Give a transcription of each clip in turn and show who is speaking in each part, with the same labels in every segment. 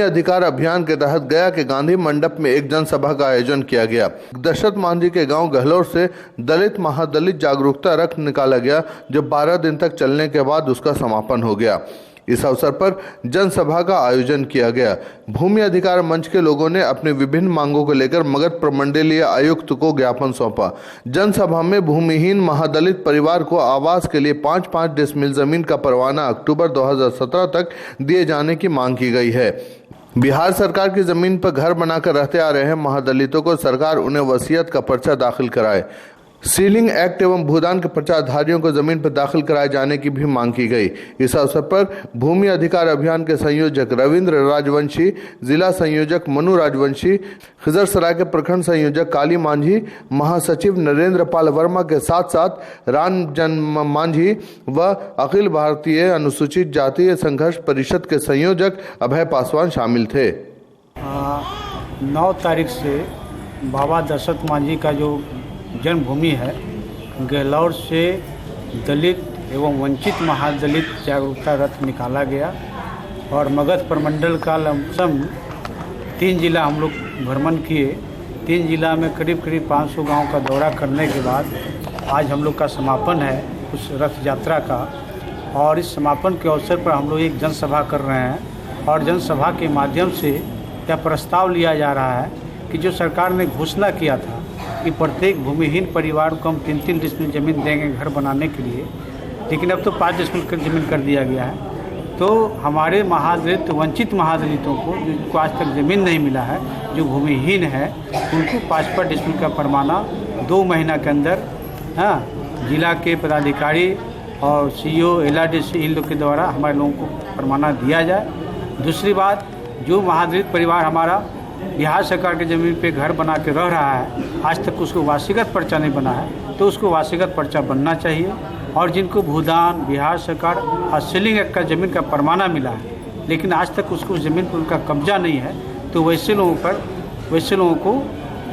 Speaker 1: अधिकार अभियान के तहत गया के गांधी मंडप में एक जनसभा का आयोजन किया गया। दशरथ मांझी के गांव गहलोर से दलित महादलित जागरूकता रथ निकाला गया, जो 12 दिन तक चलने के बाद उसका समापन हो गया। इस अवसर पर जनसभा का आयोजन किया गया। भूमि अधिकार मंच के लोगों ने अपनी विभिन्न मांगों को लेकर मगध प्रमंडलीय आयुक्त को ज्ञापन सौंपा। जनसभा में भूमिहीन महादलित परिवार को आवास के लिए 5-5 डिसमिल जमीन का परवाना अक्टूबर 2017 तक दिए जाने की मांग की गई है। बिहार सरकार की जमीन पर घर बनाकर रहते आ रहे हैं महादलितों को सरकार उन्हें वसीयत का पर्चा दाखिल कराए। सीलिंग एक्ट एवं भूदान के पर्चाधारियों को जमीन पर दाखिल कराए जाने की भी मांग की गई। इस अवसर पर भूमि अधिकार अभियान के संयोजक रविंद्र राजवंशी, जिला संयोजक मनु राजवंशी, खिजरसराय के प्रखंड संयोजक काली मांझी, महासचिव नरेंद्र पाल वर्मा के साथ साथ रामजन मांझी व अखिल भारतीय अनुसूचित जातीय संघर्ष परिषद के संयोजक अभय पासवान शामिल थे।
Speaker 2: 9 तारीख से बाबा दशरथ मांझी का जो जन्मभूमि है गहलोर से दलित एवं वंचित महादलित जागरूकता रथ निकाला गया और मगध प्रमंडल का लमसम 3 जिला हम लोग भ्रमण किए। 3 जिला में करीब 500 गांव का दौरा करने के बाद आज हम लोग का समापन है उस रथ यात्रा का। और इस समापन के अवसर पर हम लोग एक जनसभा कर रहे हैं और जनसभा के माध्यम से यह प्रस्ताव लिया जा रहा है कि जो सरकार ने घोषणा किया था कि प्रत्येक भूमिहीन परिवार को हम 3-3 डिसमिल ज़मीन देंगे घर बनाने के लिए, लेकिन अब तो 5 डिसमिल ज़मीन कर दिया गया है। तो हमारे महादलित वंचित महादलितों को जिनको आज तक ज़मीन नहीं मिला है, जो भूमिहीन है, उनको 5 डिसमिल का परवाना 2 महीना के अंदर जिला के पदाधिकारी और CEO LRDC इन लोग के द्वारा हमारे लोगों को परवाना दिया जाए। दूसरी बात, जो महादलित परिवार हमारा बिहार सरकार के ज़मीन पे घर बना के रह रहा है, आज तक उसको वासीगत पर्चा नहीं बना है, तो उसको वासीगत पर्चा बनना चाहिए। और जिनको भूदान बिहार सरकार और सीलिंग एक्ट का ज़मीन का परवाना मिला है, लेकिन आज तक उसको ज़मीन पर उनका कब्जा नहीं है, तो वैसे लोगों को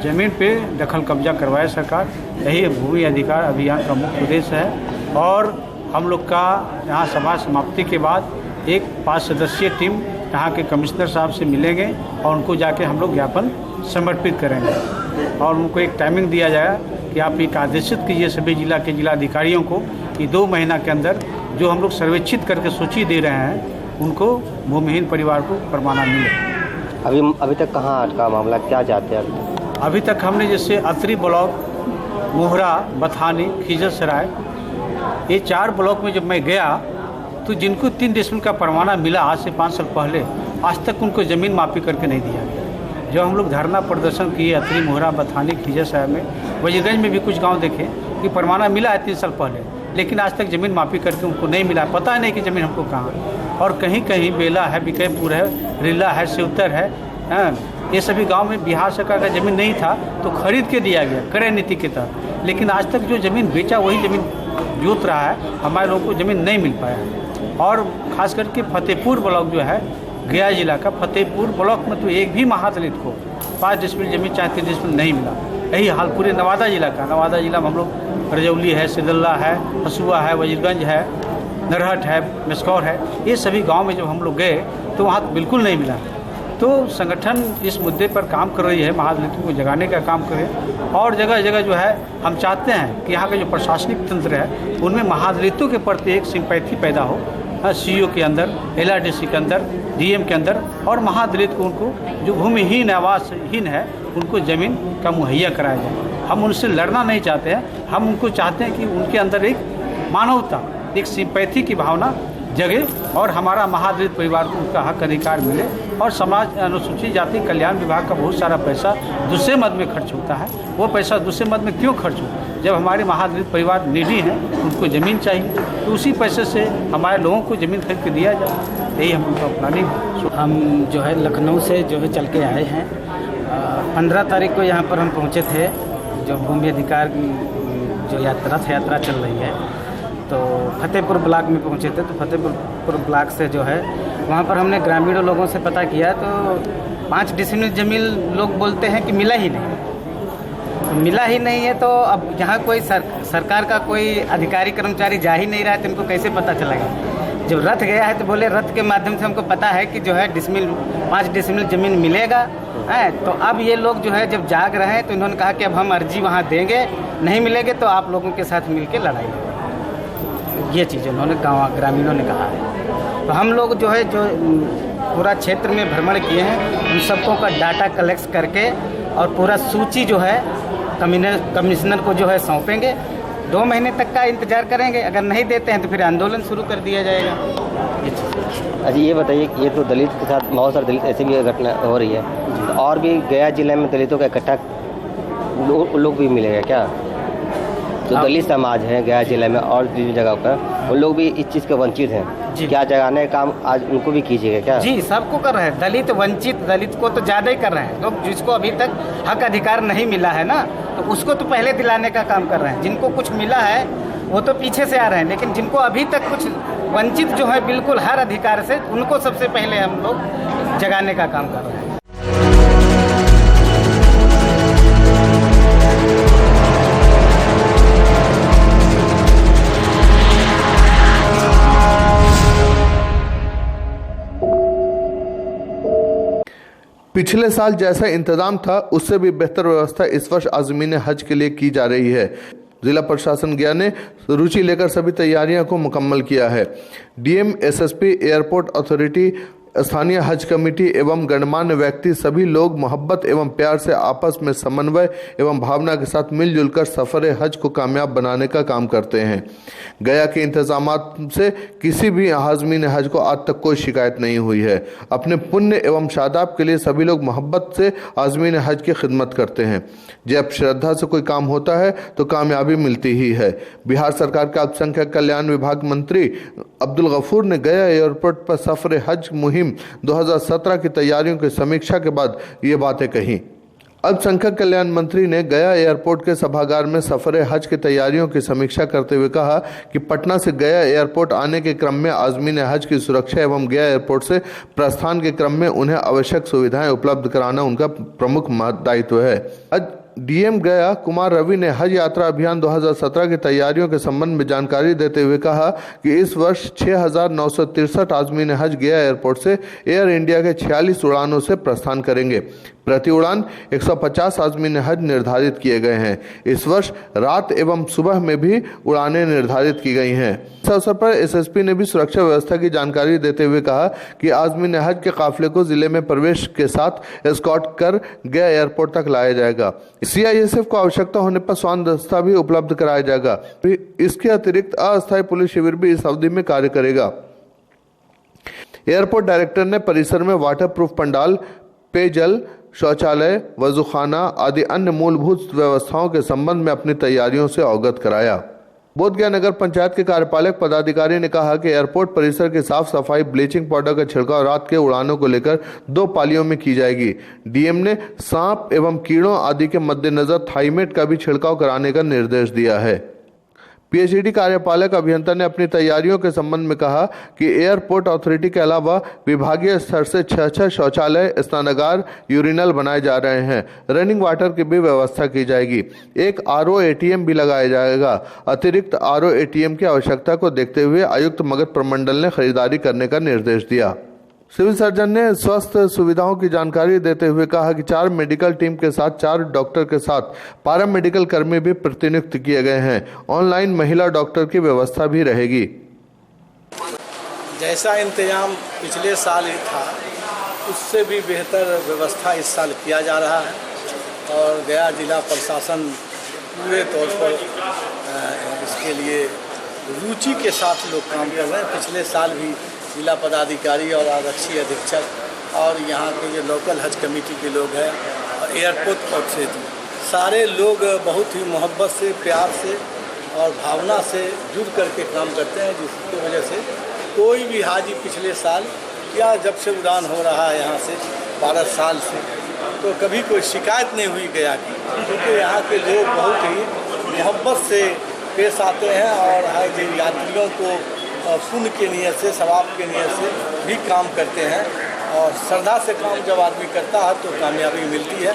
Speaker 2: ज़मीन पे दखल कब्जा करवाए सरकार। यही भूमि अधिकार अभियान का मुख्य उद्देश्य है। और हम लोग का यहाँ सभा समाप्ति के बाद एक 5 सदस्यीय टीम यहाँ के कमिश्नर साहब से मिलेंगे और उनको जाके हम लोग ज्ञापन समर्पित करेंगे और उनको एक टाइमिंग दिया जाएगा कि आप एक आदेशित कीजिए सभी जिला के जिलाधिकारियों को कि 2 महीना के अंदर जो हम लोग सर्वेक्षित करके सूची दे रहे हैं उनको भूमिहीन परिवार को परवाना मिले।
Speaker 3: अभी तक कहाँ अटका मामला, क्या चाहते हैं?
Speaker 2: अभी तक हमने जैसे अतरी ब्लॉक, मोहरा, बथानी, खिजरसराय, ये 4 ब्लॉक में जब मैं गया तो जिनको 3 डिसमिल का परवाना मिला आज से 5 साल पहले, आज तक उनको ज़मीन मापी करके नहीं दिया गया। जब हम लोग धरना प्रदर्शन किए अतरी, मोहरा, बथानी, खिजरसराय में, वजीरगंज में भी कुछ गांव देखे कि परवाना मिला है 3 साल पहले, लेकिन आज तक ज़मीन मापी करके उनको नहीं मिला, पता नहीं कि ज़मीन हमको कहाँ है। और कहीं कहीं बेला है, बिकैपुर है, रिला है, शिवतर है, ये सभी गाँव में बिहार सरकार का ज़मीन नहीं था तो खरीद के दिया गया क्रय नीति के तहत, लेकिन आज तक जो ज़मीन बेचा वही ज़मीन जोत रहा है, हमारे लोगों को ज़मीन नहीं मिल पाया है। और ख़ास करके फतेहपुर ब्लॉक जो है गया जिला का, फतेहपुर ब्लॉक में तो एक भी महादलित को 5 डिसमिल जमीन चाहे 3 डिसमिल नहीं मिला। यही हाल पूरे नवादा जिला का। नवादा जिला में हम लोग रजौली है, सिदल्ला है, हसुआ है, वजीरगंज है, नरहट है, मेस्कौर है, ये सभी गांव में जब हम लोग गए तो वहाँ बिल्कुल नहीं मिला। तो संगठन इस मुद्दे पर काम कर रही है, महादलितों को जगाने का काम करे और जगह जगह जो है हम चाहते हैं कि यहाँ का जो प्रशासनिक तंत्र है उनमें महादलितों के प्रति एक सिंपैथी पैदा हो, CEO के अंदर, LRDC के अंदर, DM के अंदर, और महादलित को उनको जो भूमिहीन आवासहीन है उनको ज़मीन का मुहैया कराया जाए। हम उनसे लड़ना नहीं चाहते हैं, हम उनको चाहते हैं कि उनके अंदर एक मानवता, एक सिंपैथी की भावना जगे और हमारा महादलित परिवार को उनका हक अधिकार मिले। और समाज अनुसूचित जाति कल्याण विभाग का बहुत सारा पैसा दूसरे मद में खर्च होता है, वो पैसा दूसरे मद में क्यों खर्च हो जब हमारे महादलित परिवार निडी हैं, उनको ज़मीन चाहिए, तो उसी पैसे से हमारे लोगों को ज़मीन खरीद के दिया जाए। यही हम उनका प्लानिंग। हम जो है लखनऊ से जो है चल के आए हैं। 15 तारीख को यहाँ पर हम पहुँचे थे, जो भूमि अधिकार जो रथ यात्रा चल रही है, तो फतेहपुर ब्लॉक में पहुँचे थे। तो फतेहपुर ब्लॉक से जो है वहाँ पर हमने ग्रामीण लोगों से पता किया तो 5 डिसमिल जमीन लोग बोलते हैं कि मिला ही नहीं। तो मिला ही नहीं है तो अब यहाँ कोई सरकार का कोई अधिकारी कर्मचारी जा ही नहीं रहा है तो इनको कैसे पता चलेगा।
Speaker 4: जब रथ गया है तो बोले रथ के माध्यम से हमको पता है कि जो है 5 डिसमिल ज़मीन मिलेगा है। तो अब ये लोग जो है जब जाग रहे हैं तो इन्होंने कहा कि अब हम अर्जी वहाँ देंगे, नहीं मिलेंगे तो आप लोगों के साथ मिलके लड़ाई लड़ेंगे। ये चीज़ उन्होंने ग्रामीणों ने कहा है। तो हम लोग जो है जो पूरा क्षेत्र में भ्रमण किए हैं, उन सबको का डाटा कलेक्ट करके और पूरा सूची जो है कमिश्नर को जो है सौंपेंगे। 2 महीने तक का इंतजार करेंगे, अगर नहीं देते हैं तो फिर आंदोलन शुरू कर दिया जाएगा।
Speaker 3: अच्छा ये बताइए कि ये तो दलित के साथ बहुत सारे दलित ऐसी भी घटना हो रही है, तो और भी गया जिले में दलितों का इकट्ठा लोग भी मिलेगा क्या? जो दलित समाज है गया जिले में और भी जगह पर उन लोग भी इस चीज़ के वंचित हैं, क्या जगाने का काम आज उनको भी कीजिएगा क्या?
Speaker 4: जी, सबको कर रहे हैं। दलित वंचित, दलित को तो ज़्यादा ही कर रहे हैं लोग। जिसको अभी तक हक अधिकार नहीं मिला है ना, तो उसको तो पहले दिलाने का काम कर रहे हैं। जिनको कुछ मिला है वो तो पीछे से आ रहे हैं, लेकिन जिनको अभी तक कुछ वंचित जो है बिल्कुल हर अधिकार से, उनको सबसे पहले हम लोग जगाने का काम कर रहे हैं।
Speaker 1: पिछले साल जैसा इंतजाम था उससे भी बेहतर व्यवस्था इस वर्ष आज़मीन हज के लिए की जा रही है। जिला प्रशासन गया ने रुचि लेकर सभी तैयारियों को मुकम्मल किया है। डीएम, एसएसपी, एयरपोर्ट अथॉरिटी, स्थानीय हज कमेटी एवं गणमान्य व्यक्ति सभी लोग मोहब्बत एवं प्यार से आपस में समन्वय एवं भावना के साथ मिलजुल कर सफ़र हज को कामयाब बनाने का काम करते हैं। गया के इंतजामात से किसी भी आज़मीन हज को आज तक कोई शिकायत नहीं हुई है। अपने पुण्य एवं शादाब के लिए सभी लोग मोहब्बत से आज़मीन हज की खिदमत करते हैं। जब श्रद्धा से कोई काम होता है तो कामयाबी मिलती ही है। बिहार सरकार के अल्पसंख्यक कल्याण विभाग मंत्री अब्दुल गफूर ने गया एयरपोर्ट पर सफ़र हज मुहिम 2017 की तैयारियों की समीक्षा के बाद ये बातें कही। अल्पसंख्यक कल्याण मंत्री ने गया एयरपोर्ट के सभागार में सफर हज की तैयारियों की समीक्षा करते हुए कहा कि पटना से गया एयरपोर्ट आने के क्रम में आज़मीन हज की सुरक्षा एवं गया एयरपोर्ट से प्रस्थान के क्रम में उन्हें आवश्यक सुविधाएं उपलब्ध कराना उनका प्रमुख दायित्व है। डीएम गया कुमार रवि ने हज यात्रा अभियान 2017 की तैयारियों के संबंध में जानकारी देते हुए कहा कि इस वर्ष 6,963 आज़मीन हज गया एयरपोर्ट से एयर इंडिया के 46 उड़ानों से प्रस्थान करेंगे। प्रति उड़ान 150 आज़मीन हज निर्धारित किए गए हैं। इस वर्ष रात एवं सुबह में भी उड़ानें निर्धारित की गई हैं। इस अवसर पर एसएसपी ने भी सुरक्षा व्यवस्था की जानकारी देते हुए कहा कि आज़मीन हज के काफिले को जिले में प्रवेश के साथ एस्कॉर्ट कर गया एयरपोर्ट तक लाया जाएगा। सीआईएसएफ को आवश्यकता होने पर स्वान दस्ता भी उपलब्ध कराया जाएगा। इसके अतिरिक्त अस्थायी पुलिस शिविर भी इस अवधि में कार्य करेगा। एयरपोर्ट डायरेक्टर ने परिसर में वाटर प्रूफ पंडाल, पेयजल, शौचालय, वजूखाना आदि अन्य मूलभूत व्यवस्थाओं के संबंध में अपनी तैयारियों से अवगत कराया। बोधगया नगर पंचायत के कार्यपालक पदाधिकारी ने कहा कि एयरपोर्ट परिसर की साफ सफाई, ब्लीचिंग पाउडर का छिड़काव रात के उड़ानों को लेकर 2 पालियों में की जाएगी। डीएम ने सांप एवं कीड़ों आदि के मद्देनजर थाईमेट का भी छिड़काव कराने का निर्देश दिया है। पीएचईडी कार्यपालक अभियंता ने अपनी तैयारियों के संबंध में कहा कि एयरपोर्ट अथॉरिटी के अलावा विभागीय स्तर से 6 शौचालय, स्नानागार, यूरिनल बनाए जा रहे हैं। रनिंग वाटर की भी व्यवस्था की जाएगी। एक आरओ एटीएम भी लगाया जाएगा। अतिरिक्त आरओ एटीएम की आवश्यकता को देखते हुए आयुक्त मगध प्रमंडल ने खरीदारी करने का निर्देश दिया। सिविल सर्जन ने स्वास्थ्य सुविधाओं की जानकारी देते हुए कहा कि 4 मेडिकल टीम के साथ 4 डॉक्टर के साथ पैरा मेडिकल कर्मी भी प्रतिनियुक्त किए गए हैं। ऑनलाइन महिला डॉक्टर की व्यवस्था भी रहेगी।
Speaker 5: जैसा इंतजाम पिछले साल ही था उससे भी बेहतर व्यवस्था इस साल किया जा रहा है और गया जिला प्रशासन पूरे तौर पर इसके लिए रुचि के साथ लोग काम कर रहे हैं। पिछले साल भी जिला पदाधिकारी और आरक्षी अधीक्षक और यहाँ के जो लोकल हज कमेटी के लोग हैं और एयरपोर्ट अथॉरिटी सारे लोग बहुत ही मोहब्बत से, प्यार से और भावना से जुड़ करके काम करते हैं, जिसकी वजह से कोई भी हाजी पिछले साल या जब से उड़ान हो रहा है यहाँ से 12 साल से तो कभी कोई शिकायत नहीं हुई गया की, क्योंकि यहाँ के लोग बहुत ही मोहब्बत से पेश आते हैं और हज यात्रियों को पुण्य के नियत से, सवाब के नियत से भी काम करते हैं और श्रद्धा से काम जब आदमी करता है तो कामयाबी मिलती है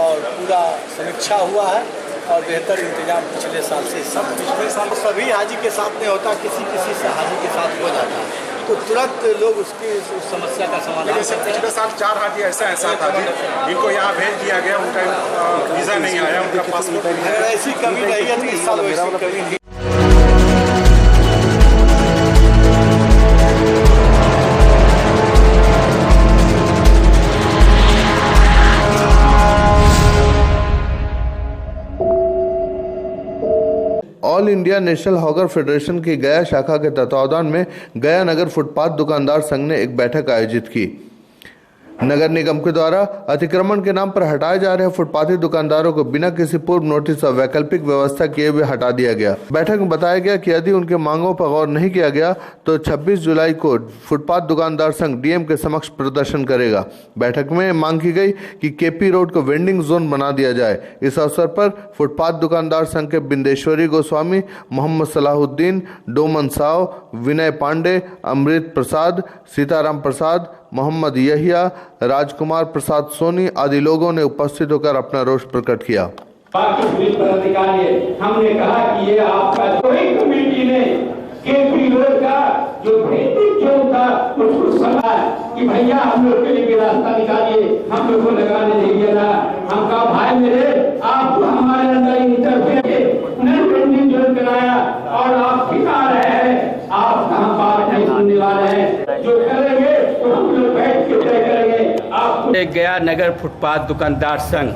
Speaker 5: और पूरा समीक्षा हुआ है और बेहतर इंतजाम पिछले साल से सब पिछले साल सभी हाजी के साथ नहीं होता, किसी से हाजी के साथ हो जाता है। तो तुरंत लोग उसकी उस समस्या का समाधान
Speaker 6: लेकिन सर पिछले साल 4 हाथी ऐसा था जी, इनको यहाँ भेज दिया गया, उनका वीज़ा नहीं आया, उनका पासपोर्ट नहीं
Speaker 5: अगर ऐसी कमी रही है तो इस साल वैसी कमी नहीं।
Speaker 1: All India national hawker federation की गया शाखा के तत्वावधान में गया नगर फुटपाथ दुकानदार संघ ने एक बैठक आयोजित की। नगर निगम के द्वारा अतिक्रमण के नाम पर हटाए जा रहे फुटपाथी दुकानदारों को बिना किसी पूर्व नोटिस और वैकल्पिक व्यवस्था किए हुए हटा दिया गया। बैठक में बताया गया कि यदि उनके मांगों पर गौर नहीं किया गया तो 26 जुलाई को फुटपाथ दुकानदार संघ डीएम के समक्ष प्रदर्शन करेगा। बैठक में मांग की गई कि केपी रोड को वेंडिंग जोन बना दिया जाए। इस अवसर पर फुटपाथ दुकानदार संघ के बिंदेश्वरी गोस्वामी, मोहम्मद सलाहुद्दीन, डोमन साव, विनय पांडे, अमृत प्रसाद, सीताराम प्रसाद, मोहम्मद यहिया, राजकुमार प्रसाद सोनी आदि लोगों ने उपस्थित होकर अपना रोष प्रकट किया।
Speaker 7: बाकी पुलिस पदाधिकारी हमने कहा कि ये आपका कोई कमेटी ने केपी रोड का जो भेदिक जोन था उसको समझा कि भैया हम लोग के लिए भी रास्ता निकालिए, हम लोग को लगाने नहीं दिया। हम कहा भाई मेरे आप तो हमारे अंदर इंटरफेयर वेंडिंग जोन बनाया और आप ठिका रहे हैं, आप कहाँ बात नहीं सुनने वाले हैं, जो करेंगे तो हम लोग बैठ के तय करेंगे। आप
Speaker 2: गया नगर फुटपाथ दुकानदार संघ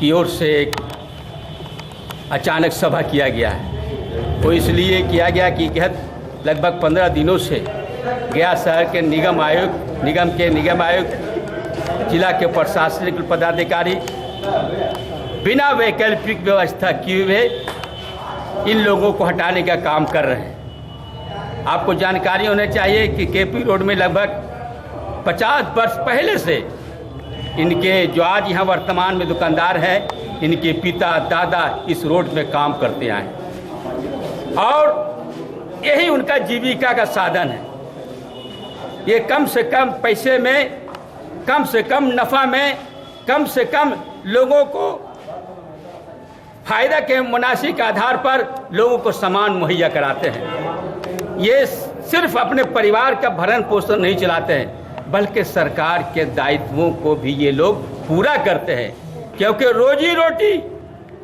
Speaker 2: की ओर से एक अचानक सभा किया गया है। वो इसलिए किया गया कि लगभग 15 दिनों से गया शहर के निगम आयुक्त, जिला के प्रशासनिक पदाधिकारी बिना वैकल्पिक व्यवस्था किए हुए इन लोगों को हटाने का काम कर रहे हैं। आपको जानकारी होनी चाहिए कि केपी रोड में लगभग 50 वर्ष पहले से इनके जो आज यहाँ वर्तमान में दुकानदार हैं, इनके पिता दादा इस रोड में काम करते आए और यही उनका जीविका का साधन है। ये कम से कम पैसे में, कम से कम नफा में, कम से कम लोगों को फायदा के मुनासिब के आधार पर लोगों को सामान मुहैया कराते हैं। ये सिर्फ अपने परिवार का भरण पोषण नहीं चलाते हैं, बल्कि सरकार के दायित्वों को भी ये लोग पूरा करते हैं, क्योंकि रोजी रोटी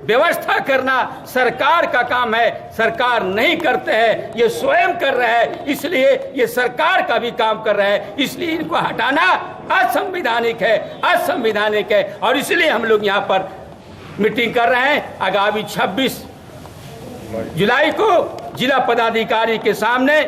Speaker 2: व्यवस्था करना सरकार का काम है। सरकार नहीं करते हैं, ये स्वयं कर रहे हैं, इसलिए ये सरकार का भी काम कर रहे हैं। इसलिए इनको हटाना असंवैधानिक है और इसलिए हम लोग यहाँ पर मीटिंग कर रहे हैं। आगामी 26 जुलाई को जिला पदाधिकारी के सामने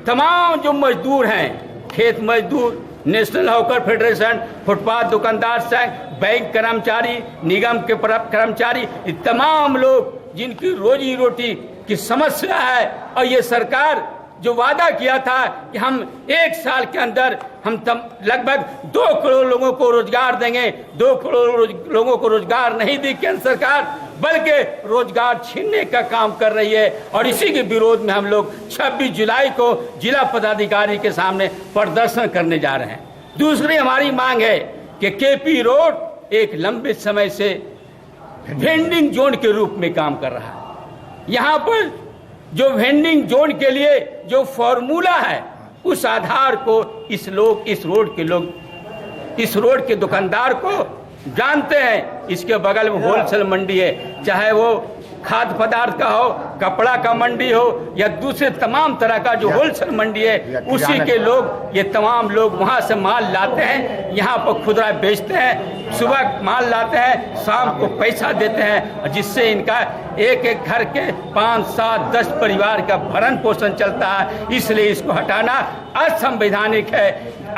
Speaker 2: तमाम जो मजदूर हैं, खेत मजदूर, नेशनल हॉकर फेडरेशन, फुटपाथ दुकानदार संघ, बैंक कर्मचारी, निगम के कर्मचारी, तमाम लोग जिनकी रोजी रोटी की समस्या है और ये सरकार जो वादा किया था कि हम 1 साल के अंदर हम लगभग 2 करोड़ लोगों को रोजगार देंगे, 2 करोड़ लोगों को रोजगार नहीं दी केंद्र सरकार, बल्कि रोजगार छीनने का काम कर रही है। और इसी के विरोध में हम लोग 26 जुलाई को जिला पदाधिकारी के सामने प्रदर्शन करने जा रहे हैं। दूसरी हमारी मांग है कि केपी रोड एक लंबे समय से वेंडिंग जोन के रूप में काम कर रहा है। यहाँ पर जो वेंडिंग जोन के लिए जो फॉर्मूला है, उस आधार को इस रोड के दुकानदार को जानते हैं। इसके बगल में होलसेल मंडी है, चाहे वो खाद्य पदार्थ का हो, कपड़ा का मंडी हो या दूसरे तमाम तरह का जो होलसेल मंडी है, उसी के लोग, ये तमाम लोग वहाँ से माल लाते हैं, यहाँ पर खुदरा बेचते हैं। सुबह माल लाते हैं, शाम को पैसा देते हैं, जिससे इनका एक घर के 5, 7, 10 परिवार का भरण पोषण चलता है। इसलिए इसको हटाना असंवैधानिक है।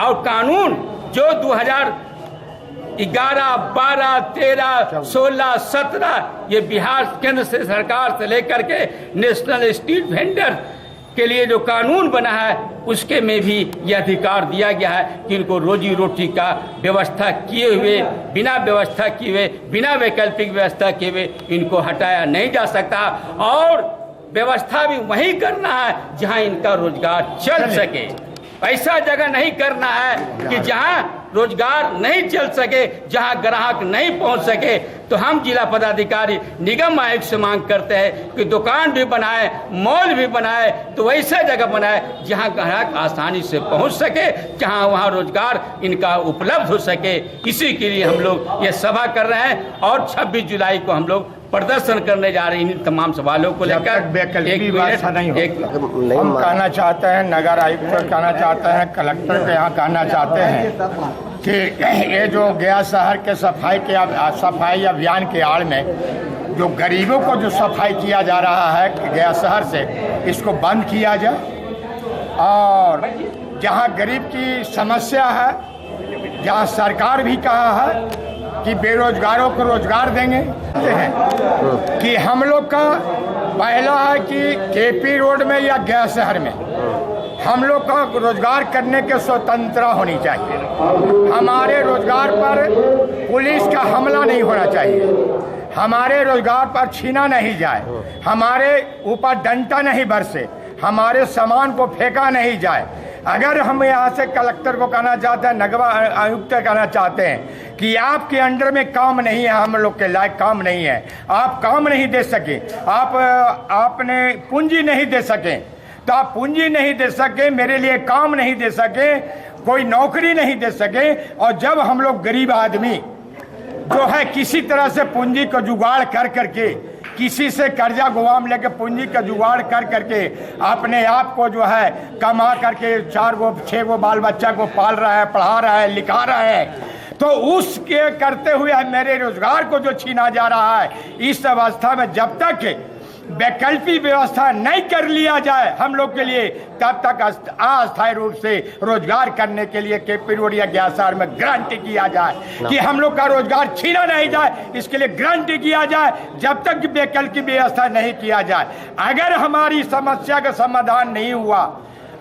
Speaker 2: और कानून जो 2011, 12, 13, 16, 17 ये बिहार केंद्र से सरकार से लेकर के नेशनल स्ट्रीट वेंडर के लिए जो कानून बना है, उसके में भी ये अधिकार दिया गया है कि इनको रोजी रोटी का व्यवस्था किए हुए, बिना व्यवस्था किए हुए, बिना वैकल्पिक व्यवस्था किए हुए इनको हटाया नहीं जा सकता। और व्यवस्था भी वहीं करना है जहां इनका रोजगार चल सके। ऐसा जगह नहीं करना है कि जहां
Speaker 7: रोजगार नहीं चल सके, जहां ग्राहक नहीं पहुंच सके, तो हम जिला पदाधिकारी निगम आयुक्त से मांग करते हैं कि दुकान भी बनाए, मॉल भी बनाए, तो वैसे जगह बनाए जहां ग्राहक आसानी से पहुंच सके, जहां वहां रोजगार इनका उपलब्ध हो सके। इसी के लिए हम लोग ये सभा कर रहे हैं और 26 जुलाई को हम लोग प्रदर्शन करने जा रहे हैं इन तमाम सवालों को लेकर।
Speaker 8: हम कहना चाहते हैं, नगर आयुक्त को कहना चाहते हैं, कलेक्टर को यहाँ कहना चाहते हैं कि ये जो गया शहर के सफाई अभियान के आड़ में जो गरीबों को जो सफाई किया जा रहा है गया शहर से, इसको बंद किया जाए। और जहाँ गरीब की समस्या है, जहाँ सरकार भी कहा है कि बेरोजगारों को रोजगार देंगे, कि हम लोग का पहला है कि केपी रोड में या गया शहर में हम लोग का रोजगार करने के स्वतंत्रता होनी चाहिए। हमारे रोजगार पर पुलिस का हमला नहीं होना चाहिए, हमारे रोजगार पर छीना नहीं जाए, हमारे ऊपर डंडा नहीं बरसे, हमारे सामान को फेंका नहीं जाए। अगर हम यहाँ से कलेक्टर को कहना चाहते हैं, नगर आयुक्त को कहना चाहते हैं कि आपके अंडर में काम नहीं है, हम लोग के लायक काम नहीं है, आप काम नहीं दे सके, आपने पूंजी नहीं दे सके, तो आप पूंजी नहीं दे सके, मेरे लिए काम नहीं दे सके, कोई नौकरी नहीं दे सके। और जब हम लोग गरीब आदमी जो है किसी तरह से पूंजी को जुगाड़ कर करके, किसी से कर्जा गुवाम लेके पूंजी का जुगाड़ कर करके अपने आप को जो है कमा करके 4 गो 6 गो बाल बच्चा को पाल रहा है, पढ़ा रहा है, लिखा रहा है, तो उसके करते हुए मेरे रोजगार को जो छीना जा रहा है, इस अवस्था में जब तक वैकल्पिक व्यवस्था नहीं कर लिया जाए हम लोग के लिए, तब तक अस्थायी रूप से रोजगार करने के लिए केपी रोड या गया शहर में गारंटी किया जाए कि हम लोग का रोजगार छीना नहीं जाए, इसके लिए गारंटी किया जाए जब तक वैकल्पिक व्यवस्था नहीं किया जाए। अगर हमारी समस्या का समाधान नहीं हुआ,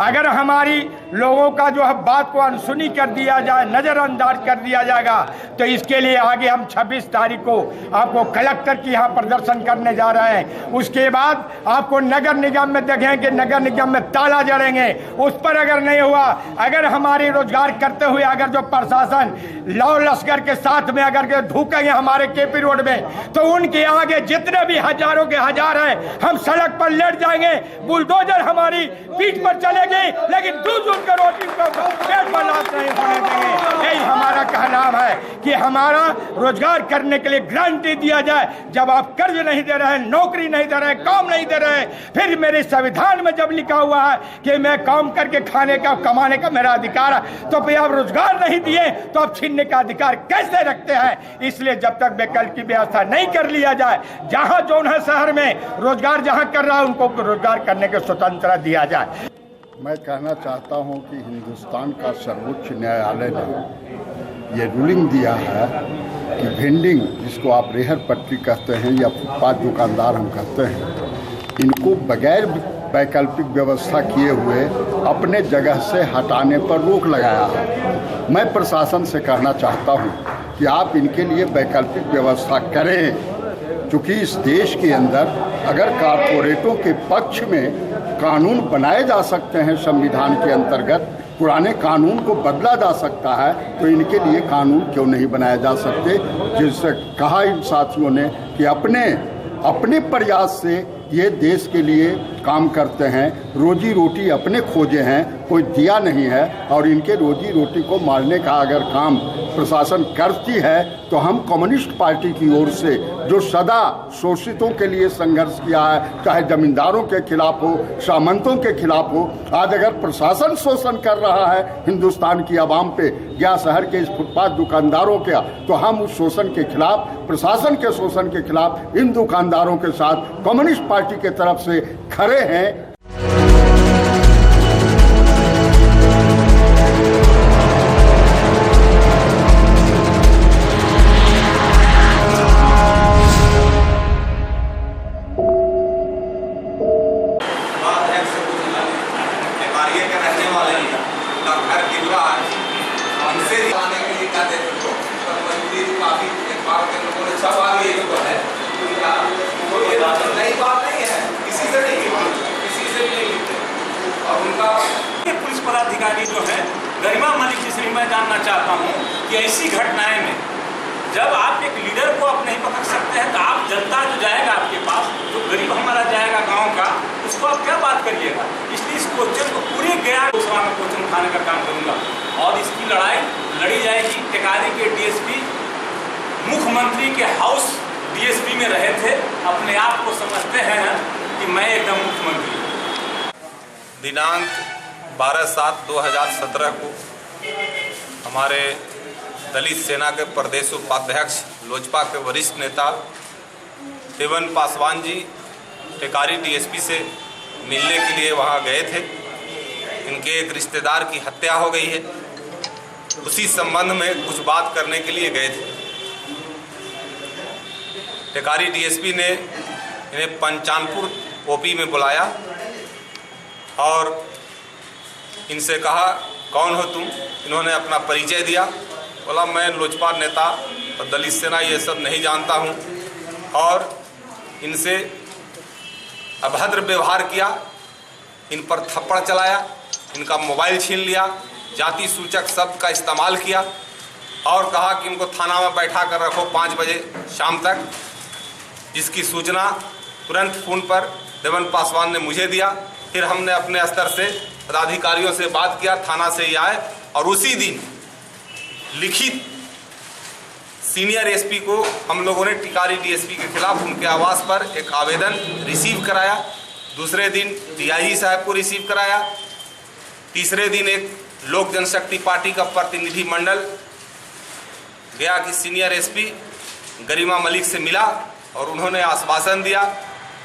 Speaker 8: अगर हमारी लोगों का जो है बात को अनसुनी कर दिया जाए, नज़रअंदाज कर दिया जाएगा, तो इसके लिए आगे हम 26 तारीख को आपको कलेक्टर की यहाँ प्रदर्शन करने जा रहे हैं। उसके बाद आपको नगर निगम में देखेंगे, नगर निगम में ताला जड़ेंगे। उस पर अगर नहीं हुआ, अगर हमारी रोजगार करते हुए अगर जो प्रशासन लौ लश्कर के साथ में अगर ढूकेंगे हमारे केपी रोड में, तो उनके आगे जितने भी हजारों के हजार हैं, हम सड़क पर लेट जाएंगे, बुलडोजर हमारी पीठ पर चले, लेकिन दूध के रोटी को पेट पर लाभ नहीं होने देंगे। यही हमारा कहना है कि हमारा रोजगार करने के लिए गारंटी दिया जाए। जब आप कर्ज नहीं दे रहे, नौकरी नहीं दे रहे, काम नहीं दे रहे, फिर मेरे संविधान में जब लिखा हुआ है कि मैं काम करके खाने का, कमाने का मेरा अधिकार है, तो भाई आप रोजगार नहीं दिए तो आप छीनने का अधिकार कैसे रखते हैं? इसलिए जब तक वैकल्पिक व्यवस्था नहीं कर लिया जाए, जहां जो है शहर में रोजगार जहां कर रहा है उनको रोजगार करने की स्वतंत्रता दिया जाए।
Speaker 9: मैं कहना चाहता हूं कि हिंदुस्तान का सर्वोच्च न्यायालय ने ये रूलिंग दिया है कि वेंडिंग, जिसको आप रेहर पटरी कहते हैं या फुटपाथ दुकानदार हम कहते हैं, इनको बगैर वैकल्पिक व्यवस्था किए हुए अपने जगह से हटाने पर रोक लगाया है। मैं प्रशासन से कहना चाहता हूं कि आप इनके लिए वैकल्पिक व्यवस्था करें, क्योंकि इस देश के अंदर अगर कारपोरेटों के पक्ष में कानून बनाए जा सकते हैं, संविधान के अंतर्गत पुराने कानून को बदला जा सकता है, तो इनके लिए कानून क्यों नहीं बनाए जा सकते? जिससे कहा इन साथियों ने कि अपने प्रयास से ये देश के लिए काम करते हैं, रोजी रोटी अपने खोजे हैं, कोई दिया नहीं है, और इनके रोजी रोटी को मारने का अगर काम प्रशासन करती है, तो हम कम्युनिस्ट पार्टी की ओर से जो सदा शोषितों के लिए संघर्ष किया है, चाहे जमींदारों के खिलाफ हो, सामंतों के खिलाफ हो, आज अगर प्रशासन शोषण कर रहा है हिंदुस्तान की आवाम पे, या शहर के इस फुटपाथ दुकानदारों का, तो हम उस शोषण के खिलाफ, प्रशासन के शोषण के खिलाफ इन दुकानदारों के साथ कम्युनिस्ट पार्टी के तरफ से खड़े हैं।
Speaker 6: पुलिस पदाधिकारी जो है
Speaker 10: गरिमा मलिक जी से मैं जानना चाहता हूँ कि ऐसी घटनाएं में जब आप एक लीडर को आप नहीं पकड़ सकते हैं तो आप जनता जो जाएगा आपके पास, जो गरीब हमारा जाएगा गांव का, उसको आप क्या बात करिएगा। इसलिए इस क्वेश्चन को पूरे गया दूसरा में क्वेश्चन उठाने का काम करूँगा और इसकी लड़ाई लड़ी जाएगी। टेकारी के डीएसपी मुख्यमंत्री के हाउस डीएसपी में रहे थे, अपने आप को समझते हैं कि मैं एकदम मुख्यमंत्री।
Speaker 11: दिनांक 12/7/2017 को हमारे दलित सेना के प्रदेश उपाध्यक्ष लोजपा के वरिष्ठ नेता देवन पासवान जी टेकारी डीएसपी से मिलने के लिए वहां गए थे। इनके एक रिश्तेदार की हत्या हो गई है, उसी संबंध में कुछ बात करने के लिए गए थे। टेकारी डीएसपी ने इन्हें पंचानपुर ओपी में बुलाया और इनसे कहा, कौन हो तुम? इन्होंने अपना परिचय दिया। बोला, मैं लोजपा नेता और दलित सेना ये सब नहीं जानता हूँ, और इनसे अभद्र व्यवहार किया, इन पर थप्पड़ चलाया, इनका मोबाइल छीन लिया, जाति सूचक शब्द का इस्तेमाल किया और कहा कि इनको थाना में बैठा कर रखो 5 बजे शाम तक। जिसकी सूचना तुरंत फ़ोन पर देवन पासवान ने मुझे दिया। फिर हमने अपने स्तर से पदाधिकारियों से बात किया, थाना से ही आए और उसी दिन लिखित सीनियर एसपी को हम लोगों ने टिकारी डीएसपी के खिलाफ उनके आवास पर एक आवेदन रिसीव कराया। दूसरे दिन डीआईजी साहब को रिसीव कराया। तीसरे दिन एक लोक जनशक्ति पार्टी का प्रतिनिधि मंडल गया कि सीनियर एसपी गरिमा मलिक से मिला और उन्होंने आश्वासन दिया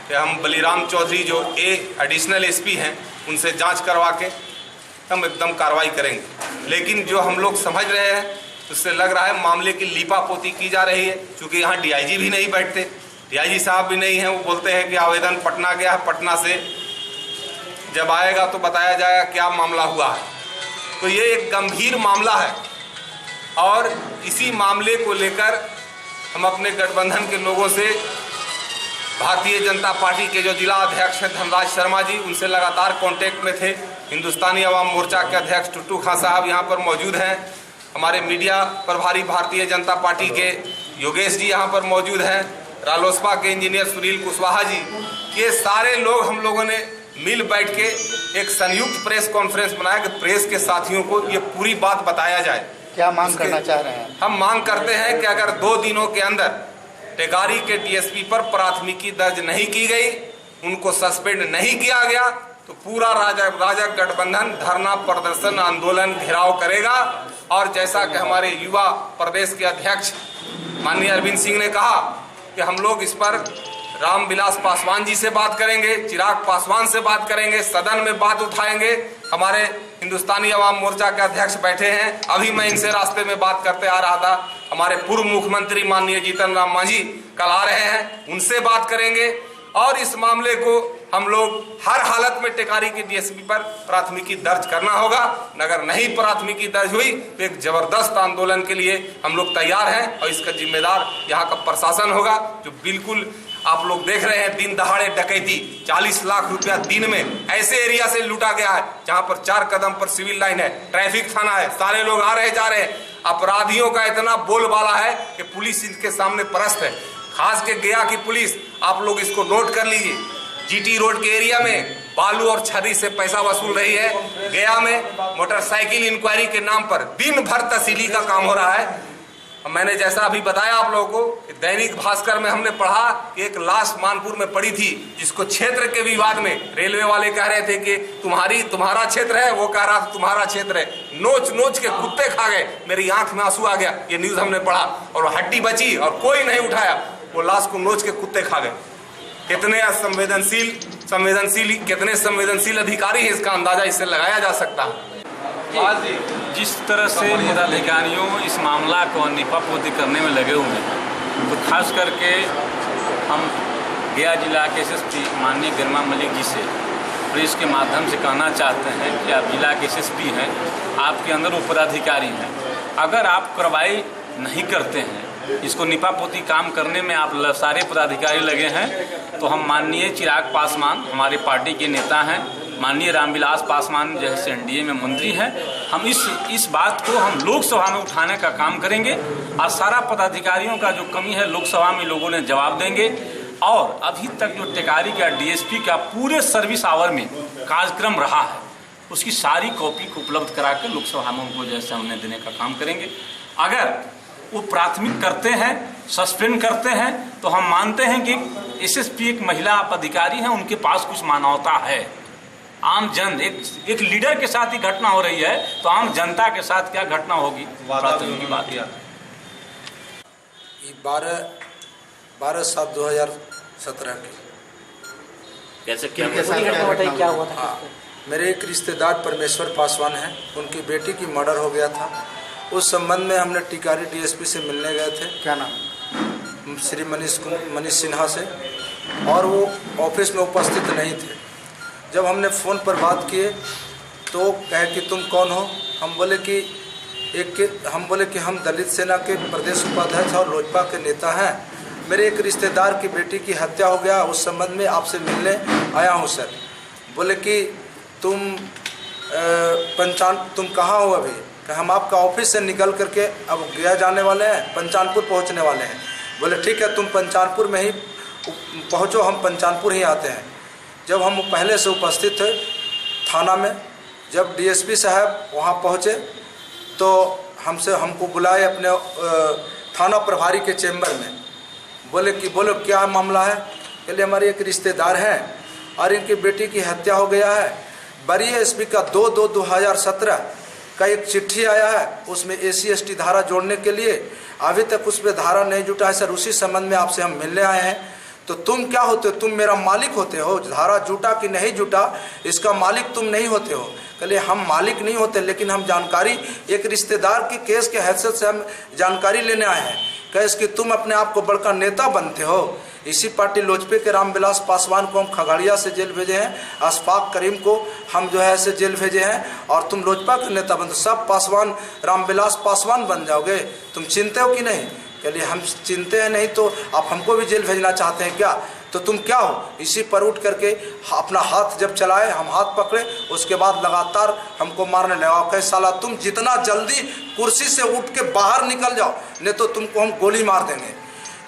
Speaker 11: कि हम बलिराम चौधरी जो एडिशनल एसपी हैं उनसे जांच करवा के हम एकदम कार्रवाई करेंगे। लेकिन जो हम लोग समझ रहे हैं उससे लग रहा है मामले की लीपापोती की जा रही है, क्योंकि यहाँ डीआईजी भी नहीं बैठते, डीआईजी साहब भी नहीं हैं। वो बोलते हैं कि आवेदन पटना गया है, पटना से जब आएगा तो बताया जाएगा क्या मामला हुआ है। तो ये एक गंभीर मामला है और इसी मामले को लेकर हम अपने गठबंधन के लोगों से, भारतीय जनता पार्टी के जो जिला अध्यक्ष हैं धनराज शर्मा जी, उनसे लगातार कांटेक्ट में थे। हिंदुस्तानी अवाम मोर्चा के अध्यक्ष टुट्टू खां साहब यहाँ पर मौजूद हैं। हमारे मीडिया प्रभारी भारतीय जनता पार्टी के योगेश जी यहाँ पर मौजूद हैं। रालोसपा के इंजीनियर सुनील कुशवाहा जी, ये सारे लोग हम लोगों ने मिल बैठ के एक संयुक्त प्रेस कॉन्फ्रेंस बनाया कि प्रेस के साथियों को ये पूरी बात बताया जाए।
Speaker 12: क्या मांग करना चाह रहे हैं?
Speaker 11: हम मांग करते हैं कि अगर 2 दिनों के अंदर टेकारी के डीएसपी पर प्राथमिकी दर्ज नहीं की गई, उनको सस्पेंड नहीं किया गया, तो पूरा राजग गठबंधन धरना प्रदर्शन आंदोलन घेराव करेगा। और जैसा कि हमारे युवा प्रदेश के अध्यक्ष माननीय अरविंद सिंह ने कहा कि हम लोग इस पर रामविलास पासवान जी से बात करेंगे, चिराग पासवान से बात करेंगे, सदन में बात उठाएंगे। हमारे हिंदुस्तानी अवाम मोर्चा के अध्यक्ष बैठे हैं, अभी मैं इनसे रास्ते में बात करते आ रहा था। हमारे पूर्व मुख्यमंत्री माननीय जीतन राम मांझी कल आ रहे हैं, उनसे बात करेंगे और इस मामले को हम लोग हर हालत में टेकारी के डीएसपी पर प्राथमिकी दर्ज करना होगा। अगर नहीं प्राथमिकी दर्ज हुई तो एक जबरदस्त आंदोलन के लिए हम लोग तैयार हैं और इसका जिम्मेदार यहाँ का प्रशासन होगा, जो बिल्कुल आप लोग देख रहे हैं दिन दहाड़े डकैती, 40 लाख रुपया दिन में ऐसे एरिया से लूटा गया है जहाँ पर 4 कदम पर सिविल लाइन है, ट्रैफिक थाना है, सारे लोग आ रहे जा रहे हैं। अपराधियों का इतना बोलबाला है कि पुलिस इनके सामने परस्त है। खास के गया की पुलिस, आप लोग इसको नोट कर लीजिए, जीटी रोड के एरिया में बालू और छर्री से पैसा वसूल रही है। गया में मोटरसाइकिल इंक्वायरी के नाम पर दिन भर तहसीली का काम हो रहा है। मैंने जैसा अभी बताया आप लोगों को कि दैनिक भास्कर में हमने पढ़ा कि एक लाश मानपुर में पड़ी थी, जिसको क्षेत्र के विवाद में रेलवे वाले कह रहे थे कि तुम्हारा क्षेत्र है, वो कह रहा था तुम्हारा क्षेत्र है। नोच नोच के कुत्ते खा गए, मेरी आंख में आंसू आ गया। ये न्यूज हमने पढ़ा और हड्डी बची और कोई नहीं उठाया, वो लाश को नोच के कुत्ते खा गए। कितने संवेदनशील अधिकारी हैं, इसका अंदाजा इससे लगाया जा सकता है।
Speaker 10: आज जिस तरह से पदाधिकारियों इस मामला को निपापोती करने में लगे हुए हैं, तो खास करके हम गया जिला के एसएसपी माननीय गरिमा मलिक जी से प्रेस के माध्यम से कहना चाहते हैं कि आप जिला के एसएसपी हैं, आपके अंदर वो पदाधिकारी हैं। अगर आप कार्रवाई नहीं करते हैं, इसको निपापोती काम करने में आप सारे पदाधिकारी लगे हैं, तो हम माननीय चिराग पासवान हमारे पार्टी के नेता हैं, माननीय रामविलास पासवान जैसे एनडीए में मंत्री हैं, हम इस बात को हम लोकसभा में उठाने का काम करेंगे और सारा पदाधिकारियों का जो कमी है लोकसभा में लोगों ने जवाब देंगे। और अभी तक जो टेकारी का डीएसपी का पूरे सर्विस आवर में कार्यक्रम रहा है उसकी सारी कॉपी को उपलब्ध करा के लोकसभा में उनको जैसे हमने देने का काम करेंगे। अगर वो प्राथमिक करते हैं, सस्पेंड करते हैं, तो हम मानते हैं कि एसएसपी एक महिला अधिकारी हैं, उनके पास कुछ मानवता है। आम जन एक लीडर के साथ ही घटना हो रही है तो आम जनता के साथ क्या घटना होगी, प्राथमिक की बात है।
Speaker 13: 12/7/2017 की
Speaker 10: कैसे
Speaker 13: क्या हुआ था? हाँ, मेरे एक रिश्तेदार परमेश्वर पासवान हैं, उनकी बेटी की मर्डर हो गया था। उस संबंध में हमने टिकारी डीएसपी से मिलने गए थे।
Speaker 12: क्या नाम?
Speaker 13: श्री मनीष सिन्हा से, और वो ऑफिस में उपस्थित नहीं थे। जब हमने फ़ोन पर बात किए तो कहे कि तुम कौन हो? हम बोले कि हम दलित सेना के प्रदेश उपाध्यक्ष और लोजपा के नेता हैं। मेरे एक रिश्तेदार की बेटी की हत्या हो गया, उस संबंध में आपसे मिलने आया हूं सर। बोले कि तुम कहाँ हो अभी? कि हम आपका ऑफिस से निकल करके अब गया जाने वाले हैं, पंचानपुर पहुंचने वाले हैं। बोले ठीक है, तुम पंचानपुर में ही पहुंचो, हम पंचानपुर ही आते हैं। जब हम पहले से उपस्थित थे थाना में, जब डीएसपी साहब वहां पहुंचे तो हमको बुलाए अपने थाना प्रभारी के चेंबर में। बोले कि बोलो क्या मामला है? कहले हमारे एक रिश्तेदार हैं और इनकी बेटी की हत्या हो गया है। वरीय एसपी का 2/2/2017 का एक चिट्ठी आया है, उसमें SC/ST धारा जोड़ने के लिए अभी तक उस पर धारा नहीं जुटा है सर। उसी संबंध में आपसे हम मिलने आए हैं। तो तुम क्या होते हो? तुम मेरा मालिक होते हो। धारा जुटा कि नहीं जुटा इसका मालिक तुम नहीं होते हो। कहले हम मालिक नहीं होते, लेकिन हम जानकारी एक रिश्तेदार की केस के हैसियत से हम जानकारी लेने आए हैं। कहे कि तुम अपने आप को बड़का नेता बनते हो। इसी पार्टी लोजपे के रामविलास पासवान को हम खगड़िया से जेल भेजे हैं, अशफाक करीम को हम जो है ऐसे जेल भेजे हैं, और तुम लोजपा के नेता बनते, सब पासवान रामविलास पासवान बन जाओगे। तुम चिंते हो कि नहीं? कहलिए हम चिंते हैं नहीं तो आप हमको भी जेल भेजना चाहते हैं क्या? तो तुम क्या हो? इसी पर उठ करके अपना हाथ जब चलाए, हम हाथ पकड़े, उसके बाद लगातार हमको मारने लगा। कहे साला तुम जितना जल्दी कुर्सी से उठ के बाहर निकल जाओ, नहीं तो तुमको हम गोली मार देंगे।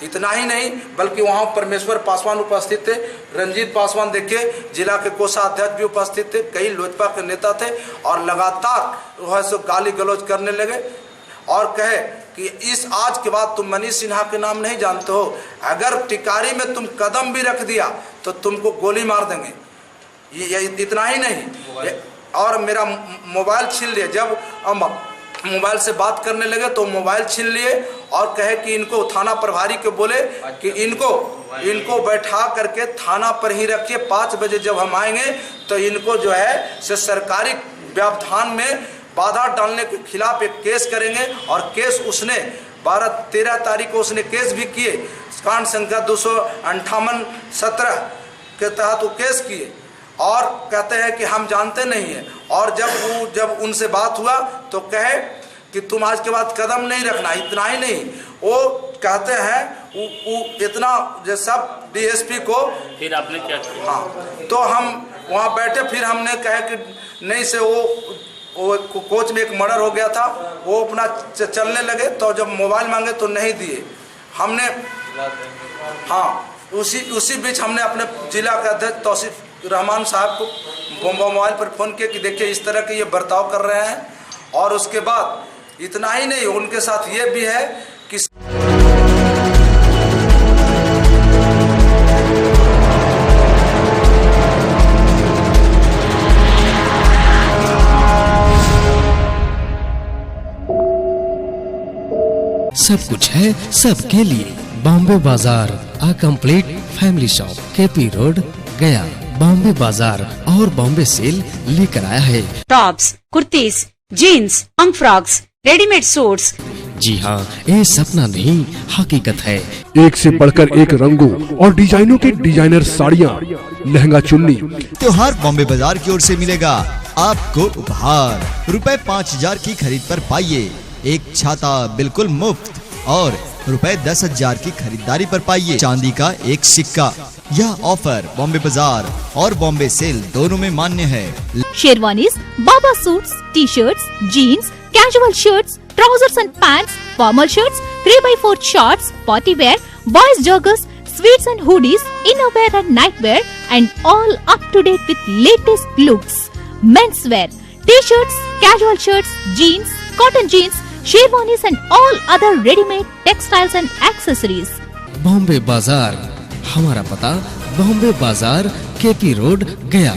Speaker 13: इतना ही नहीं बल्कि वहाँ परमेश्वर पासवान उपस्थित थे, रंजीत पासवान देखिए जिला के कोषाध्यक्ष भी उपस्थित थे, कई लोजपा के नेता थे, और लगातार वह सो गाली गलौज करने लगे और कहे कि इस आज के बाद तुम मनीष सिन्हा के नाम नहीं जानते हो, अगर टिकारी में तुम कदम भी रख दिया तो तुमको गोली मार देंगे। ये इतना ही नहीं, और मेरा मोबाइल छीन लिए। जब मोबाइल से बात करने लगे तो मोबाइल छीन लिए और कहे कि इनको थाना प्रभारी के बोले कि इनको बैठा करके थाना पर ही रखिए, 5 बजे जब हम आएंगे तो इनको जो है से सरकारी व्यवधान में बाधा डालने के खिलाफ एक केस करेंगे। और केस उसने 12-13 तारीख को उसने केस भी किए, कांड संख्या 258-17 के तहत वो केस किए, और कहते हैं कि हम जानते नहीं हैं। और जब उनसे बात हुआ तो कहे कि तुम आज के बाद कदम नहीं रखना। इतना ही नहीं, वो कहते हैं इतना जो सब डीएसपी को,
Speaker 10: फिर आपने क्या किया?
Speaker 13: हाँ, तो हम वहाँ बैठे, फिर हमने कहा कि नहीं से वो कोच में एक मर्डर हो गया था, वो अपना चलने लगे। तो जब मोबाइल मांगे तो नहीं दिए हमने। हाँ, उसी बीच हमने अपने जिला के अध्यक्ष तौसीफ रहमान साहब को मोबाइल पर फ़ोन किया कि देखिए इस तरह के ये बर्ताव कर रहे हैं। और उसके बाद इतना ही नहीं, उनके साथ ये भी है कि
Speaker 14: सब कुछ है सबके लिए। बॉम्बे बाजार, a complete family shop, KP road, गया। बॉम्बे बाजार और बॉम्बे सेल लेकर आया है
Speaker 15: टॉप्स, कुर्तीज, जीन्स, अंग फ्रॉक्स, रेडीमेड सूट्स।
Speaker 14: जी हाँ, ये सपना नहीं हकीकत है।
Speaker 16: एक से बढ़कर एक रंगों और डिजाइनों के डिजाइनर साड़ियाँ, लहंगा चुन्नी।
Speaker 17: त्योहार बॉम्बे बाजार की ओर से मिलेगा आपको उपहार। रुपए 5000 की खरीद पर पाइए एक छाता बिल्कुल मुफ्त, और रुपए 10,000 की खरीदारी पर पाइए चांदी का एक सिक्का। यह ऑफर बॉम्बे बाजार और बॉम्बे सेल दोनों में मान्य है।
Speaker 18: Sherwanis, baba suits, T shirts, jeans, casual shirts, trousers and pants, formal shirts, 3x4 shorts, party wear, boys joggers, sweats and hoodies, innerwear and nightwear, and all up to date with latest looks. Menswear, t-shirts, casual shirts, jeans, cotton jeans, sherwanis and all other ready-made textiles and accessories.
Speaker 14: Bombay बाजार, हमारा पता बॉम्बे बाजार, KP road, गया।